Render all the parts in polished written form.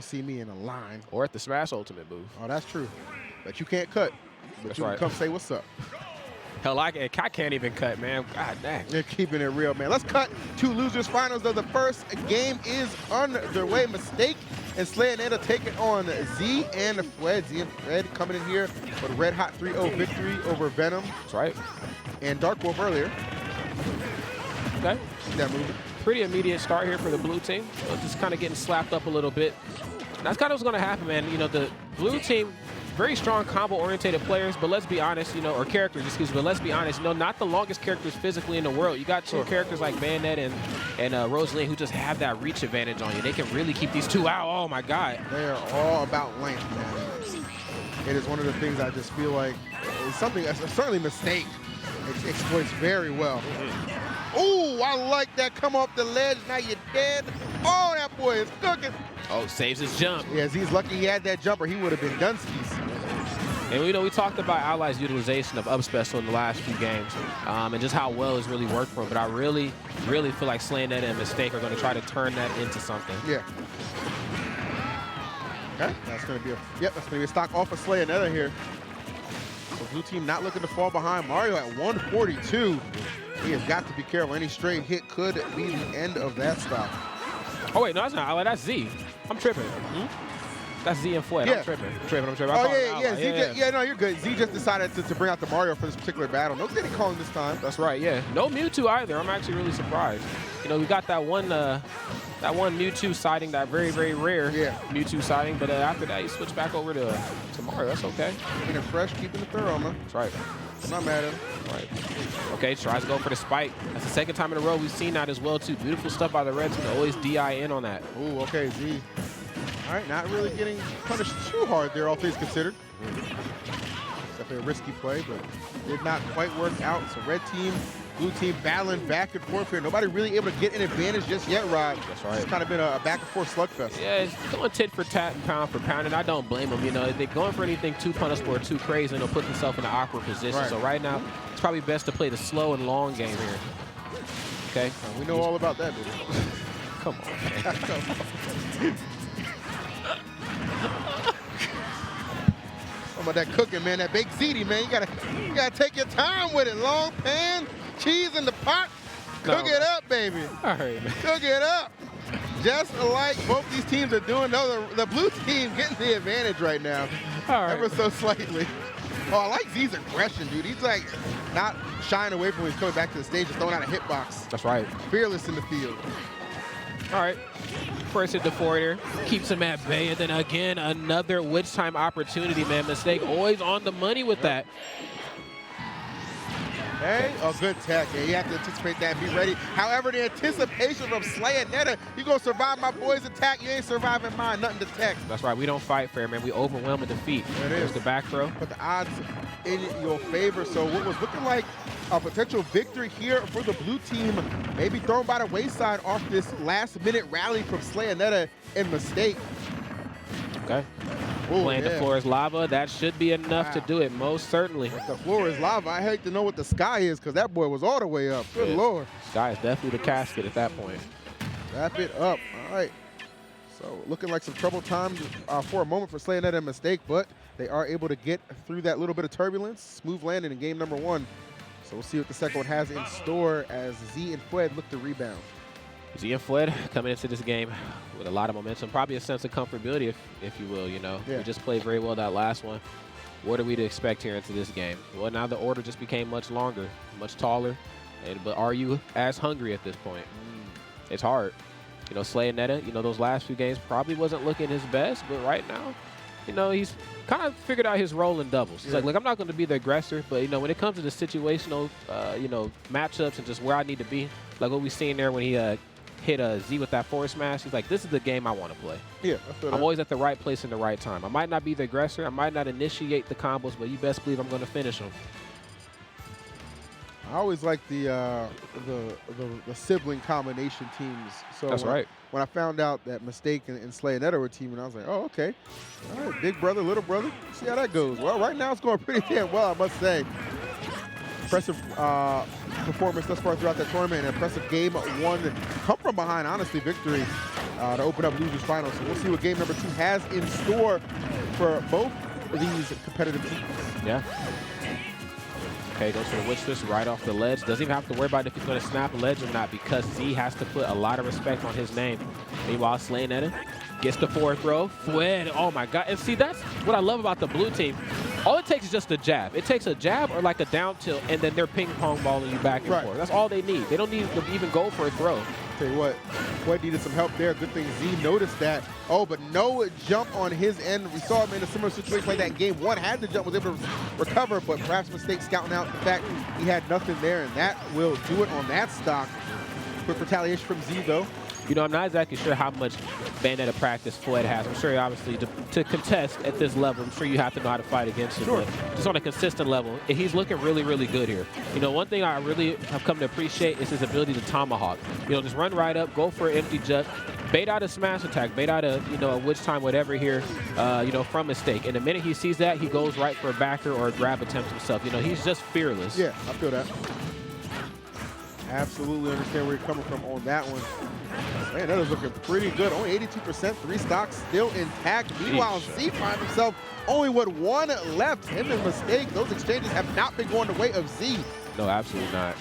gonna see me in a line. Or at the Smash Ultimate booth. Oh, that's true. But you can't cut. But That's you right. can come say what's up. Hell, I can't even cut, man. God dang. They're keeping it real, man. Let's cut to losers finals, though. The first game is underway. Mistake and Slayonetta taking on Z and Fwed. Z and Fwed coming in here with a red hot 3-0 victory over Venom. That's right. And Dark Wolf earlier. Okay. See that movie? Pretty immediate start here for the blue team. So just kind of getting slapped up a little bit. That's kind of what's going to happen, man. You know, the blue team, very strong combo-oriented players, but let's be honest, you know, or characters, excuse me, but let's be honest, you know, not the longest characters physically in the world. You got two characters like Bayonet and Rosaline who just have that reach advantage on you. They can really keep these two out. Oh, my God. They are all about length, man. It is one of the things I just feel like is something, certainly Mistake exploits very well. Ooh, I like that. Come off the ledge, now you're dead. Oh, that boy is cooking. Oh, saves his jump. Yeah, Z's lucky he had that jumper. He would have been Dunskies. And, you know, we talked about Ally's utilization of up special in the last few games and just how well it's really worked for him. But I really feel like Slayonetta and Mistake are going to try to turn that into something. Yeah. Okay, that's going to be that's going to be a stock off of Slayonetta here. So blue team not looking to fall behind. Mario at 142. He has got to be careful. Any stray hit could be the end of that stock. Oh, wait, no, that's not Ally. That's Z. I'm tripping. That's Z and Fwed. Yeah. I'm tripping. Oh, yeah. No, you're good. Z just decided to bring out the Mario for this particular battle. No Diddy calling this time. That's right, yeah. No Mewtwo either. I'm actually really surprised. You know, we got that one Mewtwo sighting, that very, very rare Mewtwo sighting, but after that, he switched back over to Mario. That's okay. Keeping it fresh, keeping it thorough, man. That's right. I'm not mad at him. Right. Okay, tries to go for the spike. That's the second time in a row we've seen that as well, too. Beautiful stuff by the Reds. Can always DI in on that. Ooh, okay, Z. All right, not really getting punished too hard there, all things considered. Definitely a risky play, but did not quite work out. So red team, blue team battling back and forth here. Nobody really able to get an advantage just yet, Rod. That's right. It's kind of been a back and forth slugfest. Yeah, it's going tit for tat and pound for pound, and I don't blame them. You know, if they're going for anything too punishable or too crazy, and they'll put themselves in an awkward position. Right. So right now, it's probably best to play the slow and long game here. Okay? We know all about that, baby. Come on, man. How about that cooking, man? That baked ziti, man. You gotta take your time with it. Long pan, cheese in the pot. Cook it up, baby. All right, man. Cook it up. Just like both these teams are doing. No, the blue team getting the advantage right now. All right. Ever so slightly. Oh, I like Z's aggression, dude. He's like not shying away from when he's coming back to the stage and throwing out a hitbox. That's right. Fearless in the field. All right. First hit the forwarder, keeps him at bay, and then again, another witch time opportunity, man. Mistake always on the money with that. Hey, a good tech. Yeah, you have to anticipate that and be ready. However, the anticipation from Slayonetta, you gonna survive my boy's attack, you ain't surviving mine, nothing to tech. That's right, we don't fight fair, man. We overwhelm and defeat. There it There's is. the back throw. But the odds in your favor. So what was looking like a potential victory here for the blue team, maybe thrown by the wayside off this last-minute rally from Slayonetta and Mistake. Okay. Ooh, Playing the floor is lava. That should be enough to do it, most certainly. The floor is lava. I hate to know what the sky is because that boy was all the way up. Good Lord. Sky is definitely the casket at that point. Wrap it up. All right. So looking like some trouble times for a moment for Slayonetta and Mistake, but they are able to get through that little bit of turbulence. Smooth landing in game number 1. So we'll see what the second one has in store as Z and Fwed look to rebound. Z and Fwed coming into this game with a lot of momentum, probably a sense of comfortability, if you will. You know, we just played very well that last one. What are we to expect here into this game? Well, now the order just became much longer, much taller. But are you as hungry at this point? It's hard. You know, Slayonetta, you know, those last few games probably wasn't looking his best, but right now, you know, he's kind of figured out his role in doubles. He's like, look, I'm not going to be the aggressor, but, you know, when it comes to the situational, you know, matchups and just where I need to be, like what we seen there when he hit a Z with that forward smash, he's like, this is the game I want to play. Yeah, I feel that. I'm always at the right place in the right time. I might not be the aggressor, I might not initiate the combos, but you best believe I'm going to finish them. I always like the sibling combination teams. So That's right. When I found out that Mistake and Slayonetta were teaming, I was like, oh, okay. All right, big brother, little brother. See how that goes. Well, right now it's going pretty damn well, I must say. Impressive performance thus far throughout the tournament. An impressive game 1. Come from behind, honestly, victory to open up losers finals. So we'll see what game number 2 has in store for both of these competitive teams. Yeah. Okay, goes for the witch twist right off the ledge. Doesn't even have to worry about if he's going to snap a ledge or not because Z has to put a lot of respect on his name. Meanwhile, Slayonetta gets the forward throw. Fwed, oh my God. And see, that's what I love about the blue team. All it takes is just a jab. It takes a jab or like a down tilt, and then they're ping pong balling you back and forth. That's all they need. They don't need to even go for a throw. Tell you what, Fwed needed some help there. Good thing Z noticed that. Oh, but no jump on his end. We saw him in a similar situation like that in game 1. Had the jump, was able to recover, but perhaps mistake scouting out the fact he had nothing there, and that will do it on that stock. Quick retaliation from Z, though. You know, I'm not exactly sure how much Bayonetta practice Fwed has. I'm sure, obviously, to contest at this level, I'm sure you have to know how to fight against him. Sure. But just on a consistent level, he's looking really, really good here. You know, one thing I really have come to appreciate is his ability to tomahawk. You know, just run right up, go for an empty jut, bait out a smash attack, bait out a, you know, a witch time, whatever here, you know, from mistake. And the minute he sees that, he goes right for a backer or a grab attempt himself. You know, he's just fearless. Yeah, I feel that. Absolutely understand where you're coming from on that one. Man, that is looking pretty good. Only 82%, 3 stocks still intact. Meanwhile, Z finds himself only with 1 left. Him and Mistake, those exchanges have not been going the way of Z. No, absolutely not.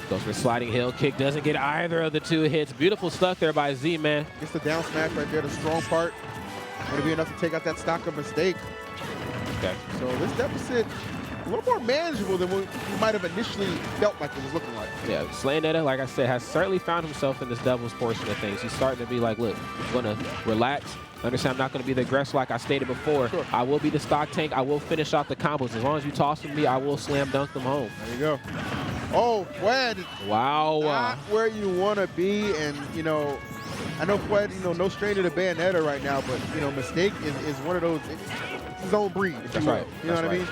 Goes for sliding hill kick, doesn't get either of the 2 hits. Beautiful stuff there by Z, man. Gets the down smash right there, the strong part. Going to be enough to take out that stock of Mistake. Okay. So this deficit, a little more manageable than what we might have initially felt like it was looking like. Yeah, Slayonetta, like I said, has certainly found himself in this doubles portion of things. He's starting to be like, look, I'm going to relax. Understand I'm not going to be the aggressor like I stated before. Sure. I will be the stock tank. I will finish out the combos. As long as you toss with me, I will slam dunk them home. There you go. Oh, Fwed. Wow. Not where you want to be. And, you know, I know Fwed, you know, no stranger to Bayonetta right now, but, you know, Mistake is one of those, it's his own breed. That's right. You know what I mean?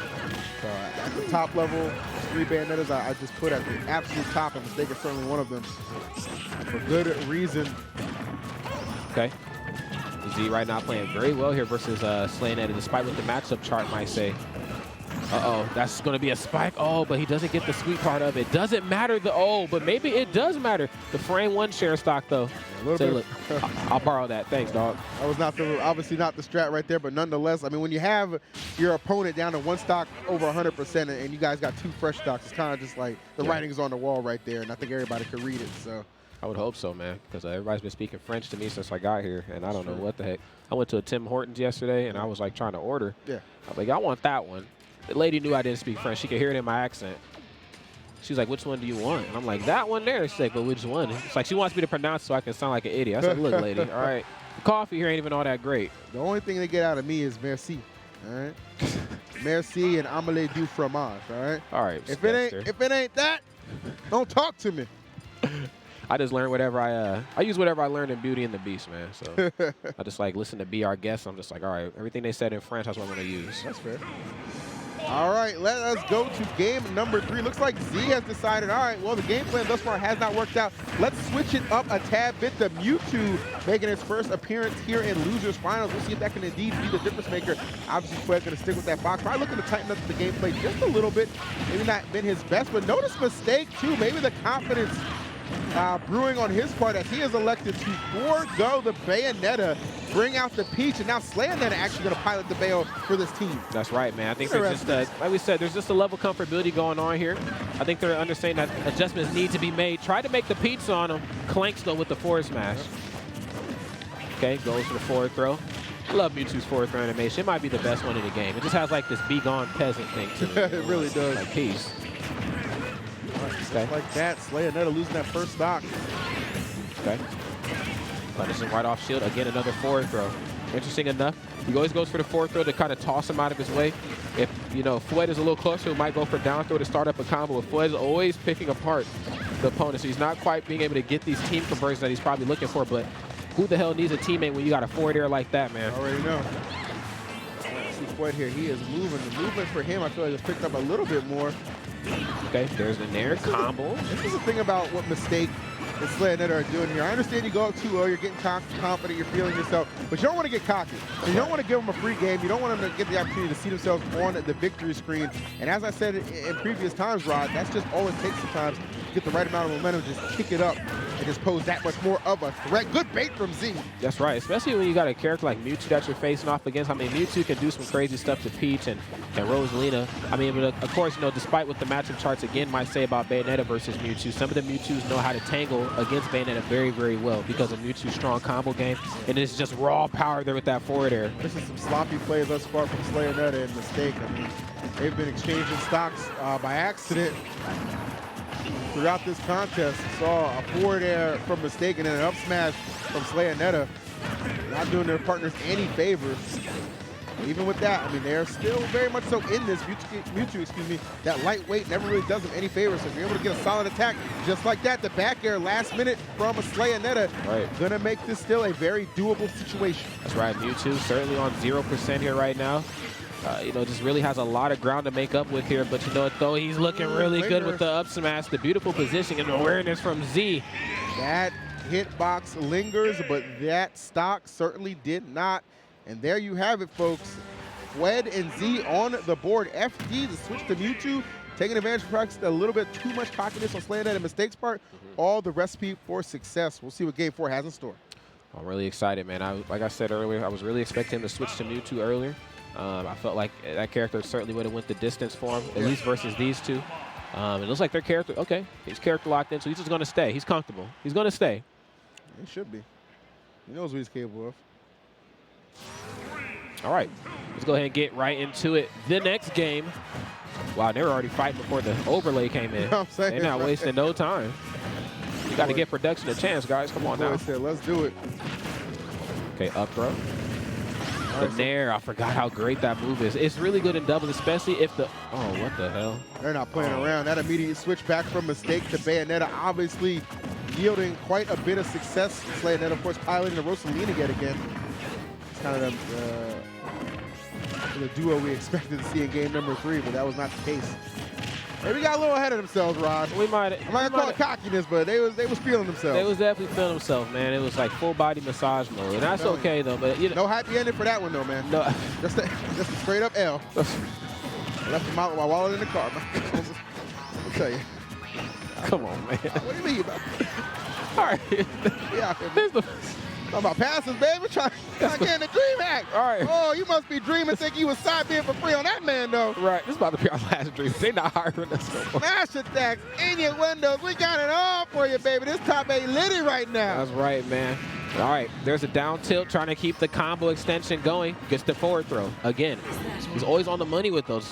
So at the top level, 3 Bayonettas I just put at the absolute top, and Mistake is certainly one of them. For good reason. Okay. Z right now playing very well here versus Slayonetta, despite what the matchup chart might say. Uh-oh, that's going to be a spike. Oh, but he doesn't get the sweet part of it. Doesn't matter but maybe it does matter. The frame 1 share stock, though. Look, I'll borrow that. Thanks, dog. That was obviously not the strat right there, but nonetheless, I mean, when you have your opponent down to 1 stock over 100% and you guys got 2 fresh stocks, it's kind of just like the writing's on the wall right there, and I think everybody could read it. So I would hope so, man, because everybody's been speaking French to me since I got here, and I don't know what the heck. I went to a Tim Hortons yesterday, and I was like trying to order. Yeah. I was like, I want that one. The lady knew I didn't speak French. She could hear it in my accent. She's like, which one do you want? And I'm like, that one there. She's like, but which one? It's like she wants me to pronounce so I can sound like an idiot. I said, look, lady, all right, the coffee here ain't even all that great. The only thing they get out of me is merci, all right? Merci and omelette du fromage, all right? All right. If it ain't that, don't talk to me. I just learned whatever I use whatever I learned in Beauty and the Beast, man. So I just like listen to Be Our Guest. I'm just like, all right, everything they said in French, that's what I'm going to use. That's fair. All right, let us go to game number 3. Looks like Z has decided, all right, well, the game plan thus far has not worked out. Let's switch it up a tad bit. The Mewtwo making its first appearance here in Losers Finals. We'll see if that can indeed be the difference maker. Obviously, Fwed's going to stick with that box. Probably looking to tighten up the gameplay just a little bit. Maybe not been his best, but notice Mistake, too. Maybe the confidence brewing on his part as he has elected to forego the Bayonetta, bring out the Peach, and now Slayonetta actually going to pilot the Bayo for this team. That's right, man. I think there's just, like we said, there's just a level of comfortability going on here. I think they're understanding that adjustments need to be made. Try to make the pizza on him. Clanks, though, with the forward smash. Okay, goes for the forward throw. I love Mewtwo's forward throw animation. It might be the best one in the game. It just has, like, this be gone peasant thing to it. It really does. Like, peace. Okay. Like that, Slayonetta losing that first stock. Okay. Punishing right off shield. Again, another forward throw. Interesting enough, he always goes for the forward throw to kind of toss him out of his way. If, you know, Fwed is a little closer, he might go for down throw to start up a combo. But Fwed is always picking apart the opponent, so he's not quite being able to get these team conversions that he's probably looking for. But who the hell needs a teammate when you got a forward air like that, man? I already know. See Fwed here, he is moving. The movement for him, I feel like, has picked up a little bit more. Okay, there's the nair combo. This is the thing about what Mistake and Slayonetta are doing here. I understand you go up too low, you're getting confident, you're feeling yourself, but you don't want to get cocky. And you don't want to give them a free game. You don't want them to get the opportunity to see themselves on the victory screen. And as I said in previous times, Rod, that's just all it takes sometimes. get the right amount of momentum, just kick it up, and just pose that much more of a threat. Good bait from Z. That's right, especially when you got a character like Mewtwo that you're facing off against. I mean, Mewtwo can do some crazy stuff to Peach and Rosalina. I mean, but of course, you know, despite what the matchup charts again might say about Bayonetta versus Mewtwo, some of the Mewtwo's know how to tangle against Bayonetta very, very well because of Mewtwo's strong combo game, and it's just raw power there with that forward air. This is some sloppy play thus far from Slayonetta and Mistake. I mean, they've been exchanging stocks by accident throughout this contest. Saw a forward air from Mistake and then an up smash from Slayonetta. Not doing their partners any favors. Even with that, I mean, they're still very much so in this. Mewtwo, excuse me, that lightweight never really does them any favors. So if you're able to get a solid attack just like that, the back air last minute from a Slayonetta, gonna make this still a very doable situation. That's right, Mewtwo certainly on 0% here right now. You know, just really has a lot of ground to make up with here, but you know what, though, he's looking really good with the up smash, the beautiful positioning and awareness from Z. That hitbox lingers, but that stock certainly did not. And there you have it, folks. Fwed and Z on the board. FD to switch to Mewtwo, taking advantage of perhaps a little bit too much cockiness on Slayonetta and Mistake's part. All the recipe for success. We'll see what Game 4 has in store. I'm really excited, man. Like I said earlier, I was really expecting him to switch to Mewtwo earlier. I felt like that character certainly would have went the distance for him, at least versus these two. It looks like their character, okay, he's character locked in, so he's just going to stay. He's comfortable. He's going to stay. He should be. He knows what he's capable of. All right, let's go ahead and get right into it. The next game. Wow, they were already fighting before the overlay came in. They're not wasting no time. You got to give production a chance, guys. Come on now. Said, let's do it. Okay, up throw. The Nair, I forgot how great that move is. It's really good in doubles, especially if the, oh, what the hell? They're not playing around. That immediate switch back from Mistake to Bayonetta, obviously yielding quite a bit of success. Slayonetta, of course, piloting the Rosalina yet again. It's kind of the duo we expected to see in game number 3, but that was not the case. Maybe got a little ahead of themselves, Rod. We might. I'm not gonna call it cockiness, but they was feeling themselves. They was definitely feeling themselves, man. It was like full body massage mode, and that's okay though. But you know, no happy ending for that one though, man. No, just a straight up L. Left him out with my wallet in the car. I'll tell you. Come on, man. What do you mean about? All right. Yeah. Talking about passes, baby. We're trying to get in the Dreamhack. All right. Oh, you must be dreaming, thinking you was side being for free on that man, though. Right. This is about to be our last dream. They not hiring us no more. Smash attacks in your windows. We got it all for you, baby. This top 8 litty right now. That's right, man. All right. There's a down tilt trying to keep the combo extension going. Gets the forward throw. Again, he's always on the money with those.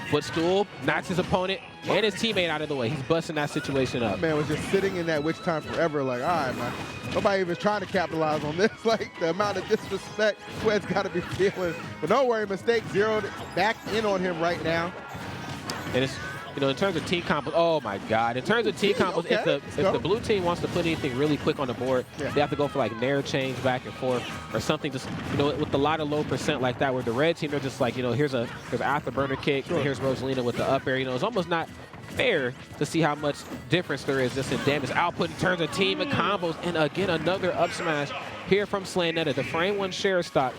Footstool, knocks his opponent and his teammate out of the way. He's busting that situation up. That man was just sitting in that witch time forever, like, all right, man. Nobody even trying to capitalize on this. Like, the amount of disrespect Fwed's got to be feeling. But don't worry, Mistake zeroed back in on him right now. And it's, you know, in terms of team combos, oh my God. In terms of team combos, okay, if the blue team wants to put anything really quick on the board, they have to go for like Nair change back and forth or something just, you know, with a lot of low percent like that, where the red team, they're just like, you know, here's an afterburner kick, here's Rosalina with the up air. You know, it's almost not fair to see how much difference there is just in damage output in terms of team and combos. And again, another up smash here from Slayonetta. The frame one share stock.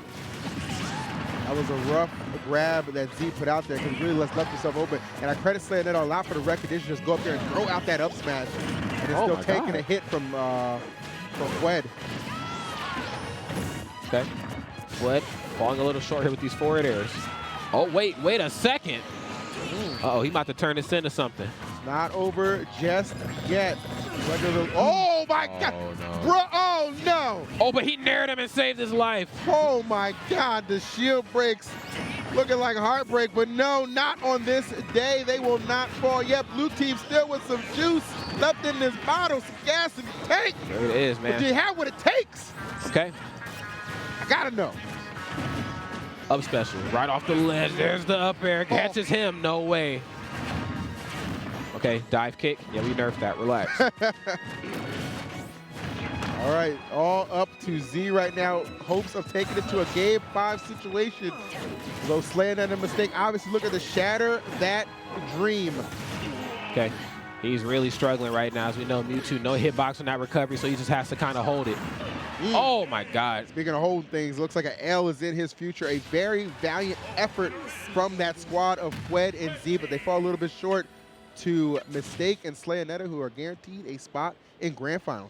That was a rough grab that Z put out there because he really left himself open. And I credit Slayonetta a lot for the recognition. Just go up there and throw out that up smash. And it's still taking a hit from Fwed. Okay. Fwed falling a little short here with these forward airs. Oh, wait a second. Uh-oh, he about to turn this into something. It's not over just yet. Oh, my God. No. Bro, oh, no. Oh, but he nared him and saved his life. Oh, my God. The shield breaks. Looking like a heartbreak, but no, not on this day. They will not fall yet. Blue team still with some juice left in this bottle, some gas in the tank. There it is, man. But do you have what it takes? Okay. I gotta know. Up special, right off the ledge. There's the up air. Catches him. No way. Okay, dive kick. Yeah, we nerfed that. Relax. All right, all up to Z right now. Hopes of taking it to a game 5 situation. Though Slayonetta and Mistake obviously looking to shatter that dream. Okay, he's really struggling right now. As we know, Mewtwo, no hitbox on that recovery, so he just has to kind of hold it. Oh, my God. Speaking of holding things, looks like an L is in his future. A very valiant effort from that squad of Fwed and Z, but they fall a little bit short. to Mistake and Slayonetta, who are guaranteed a spot in grand finals.